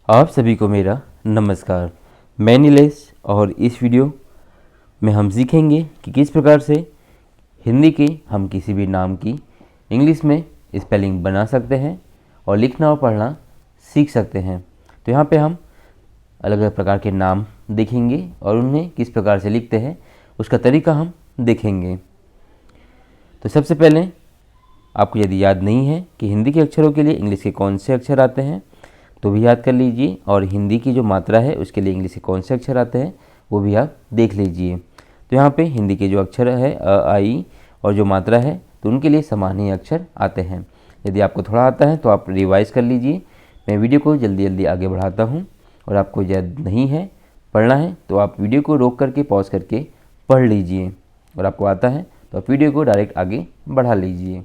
आप सभी को मेरा नमस्कार। मैं नीलेश और इस वीडियो में हम सीखेंगे कि किस प्रकार से हिंदी के हम किसी भी नाम की इंग्लिश में स्पेलिंग बना सकते हैं और लिखना और पढ़ना सीख सकते हैं। तो यहाँ पे हम अलग अलग प्रकार के नाम देखेंगे और उन्हें किस प्रकार से लिखते हैं उसका तरीका हम देखेंगे। तो सबसे पहले आपको यदि याद नहीं है कि हिंदी के अक्षरों के लिए इंग्लिश के कौन से अक्षर आते हैं तो भी याद कर लीजिए, और हिंदी की जो मात्रा है उसके लिए इंग्लिश के कौन से अक्षर आते हैं वो भी आप देख लीजिए। तो यहाँ पे हिंदी के जो अक्षर है अ, आ, इ और जो मात्रा है तो उनके लिए समान ही अक्षर आते हैं। यदि आपको थोड़ा आता है तो आप रिवाइज़ कर लीजिए। मैं वीडियो को जल्दी जल्दी आगे बढ़ाता हूँ और आपको याद नहीं है, पढ़ना है तो आप वीडियो को रोक करके पॉज करके पढ़ लीजिए, और आपको आता है तो आप वीडियो को डायरेक्ट आगे बढ़ा लीजिए।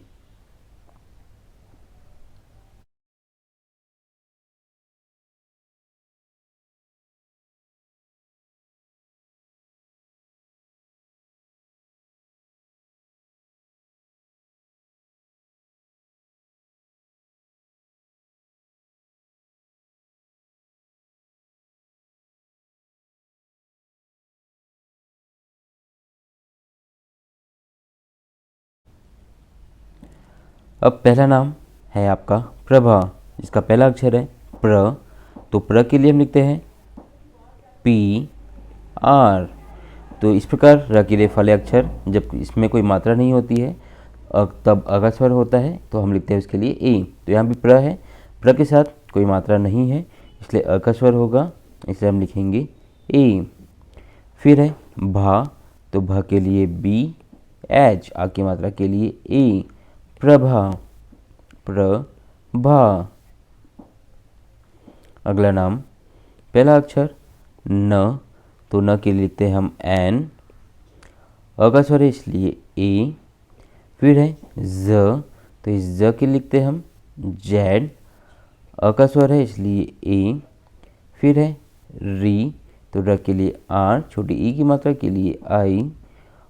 अब पहला नाम है आपका प्रभा, जिसका पहला अक्षर है प्र। तो प्र के लिए हम लिखते हैं पी आर। तो इस प्रकार र के लिए फले अक्षर जब इसमें कोई मात्रा नहीं होती है तब अगा स्वर होता है तो हम लिखते हैं उसके लिए ए। तो यहाँ भी प्र है, प्र के साथ कोई मात्रा नहीं है इसलिए अ का स्वर होगा, इसलिए हम लिखेंगे ए। फिर है भा, तो भ के लिए बी, एच आ की मात्रा के लिए ए, प्रभा, प्रभा। अगला नाम पहला अक्षर न, तो न के लिए लिखते हैं हम एन, अ का स्वर है इसलिए ए। फिर है ज, तो इस ज के लिए लिखते हैं हम जेड, अ का स्वर है इसलिए ए। फिर है री, तो र के लिए आर, छोटी ई की मात्रा के लिए आई।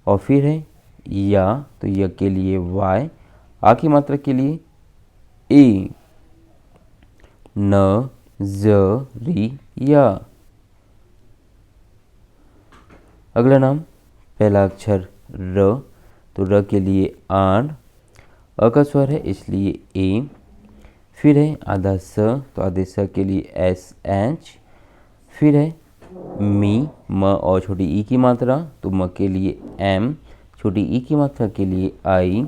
और फिर है या, तो य के लिए वाई, आ की मात्रा के लिए ए। न ज री या। अगला नाम पहला अक्षर र, तो र के लिए आर, अ का स्वर है इसलिए ए। फिर है आधा स, तो आधे स के लिए एस एच। फिर है मी, म और छोटी ई की मात्रा, तो म के लिए एम, छोटी ई की मात्रा के लिए आई।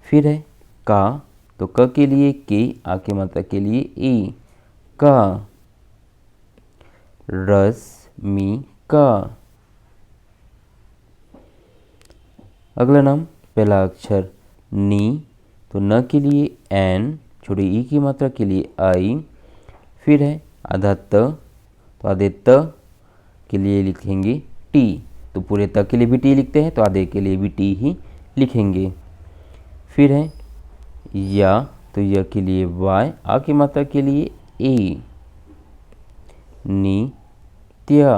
फिर है का, तो क के लिए के, आ की मात्रा के लिए ए, का। रस मी का। अगला नाम पहला अक्षर नी, तो न के लिए एन, छोटी ई की मात्रा के लिए आई। फिर है आधा त, तो आधे त के लिए लिखेंगे टी, तो पूरे त के लिए भी टी लिखते हैं तो आधे के लिए भी टी ही लिखेंगे। फिर है या, तो य के लिए वाई, आ की मात्रा के लिए ए, नित्या।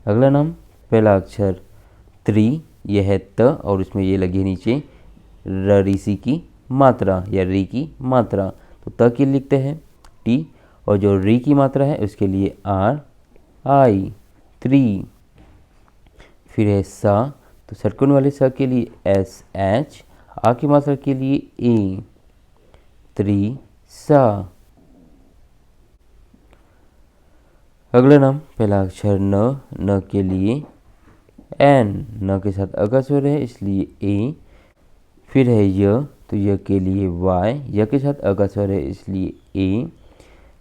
अगला नाम पहला अक्षर त्रि, यह है त और उसमें ये लगी है नीचे र ऋषि की मात्रा या री की मात्रा, तो त के लिए लिखते हैं टी, और जो री की मात्रा है उसके लिए आर आई, त्रि। फिर है सा, तो षटकोण वाले सा के लिए एस एच, आ की मात्रा के लिए ए, त्रि सा। अगला नाम पहला अक्षर न के लिए एन, न के साथ अगा स्वर है इसलिए ए। फिर है य, तो य के लिए वाई, य के साथ अगा स्वर है इसलिए ए।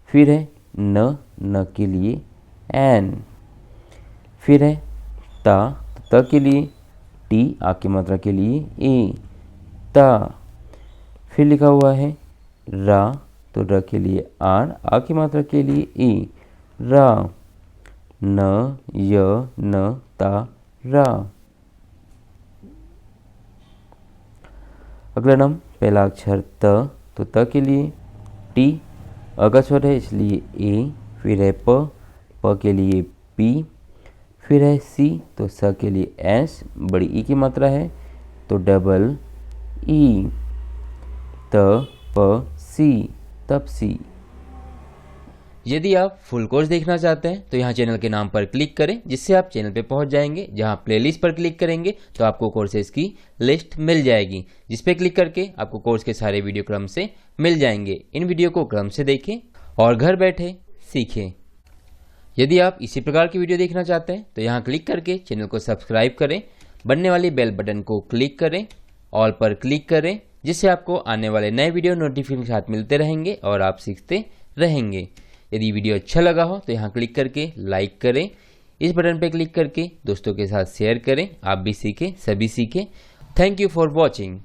फिर है न के लिए एन। फिर है ता, तो त के लिए टी, आ की मात्रा के लिए ए, ता। फिर लिखा हुआ है रा, तो र के लिए आर, आ की मात्रा के लिए ए, रा। न य न ता रा। अगला नाम पहला अक्षर त, तो त के लिए टी, अ का स्वर है इसलिए ए। फिर है प के लिए पी। फिर है सी, तो स के लिए एस, बड़ी ई की मात्रा है तो डबल ई, त प सी, तपसी। यदि आप फुल कोर्स देखना चाहते हैं तो यहाँ चैनल के नाम पर क्लिक करें, जिससे आप चैनल पे पहुंच जाएंगे। जहां प्लेलिस्ट पर क्लिक करेंगे तो आपको कोर्सेज की लिस्ट मिल जाएगी, जिस पे क्लिक करके आपको कोर्स के सारे वीडियो क्रम से मिल जाएंगे। इन वीडियो को क्रम से देखें और घर बैठे सीखें। यदि आप इसी प्रकार की वीडियो देखना चाहते हैं तो यहाँ क्लिक करके चैनल को सब्सक्राइब करें, बनने वाली बेल बटन को क्लिक करें, ऑल पर क्लिक करें, जिससे आपको आने वाले नए वीडियो नोटिफिकेशन के साथ मिलते रहेंगे और आप सीखते रहेंगे। यदि वीडियो अच्छा लगा हो तो यहाँ क्लिक करके लाइक करें, इस बटन पर क्लिक करके दोस्तों के साथ शेयर करें। आप भी सीखें, सभी सीखें। Thank you for watching.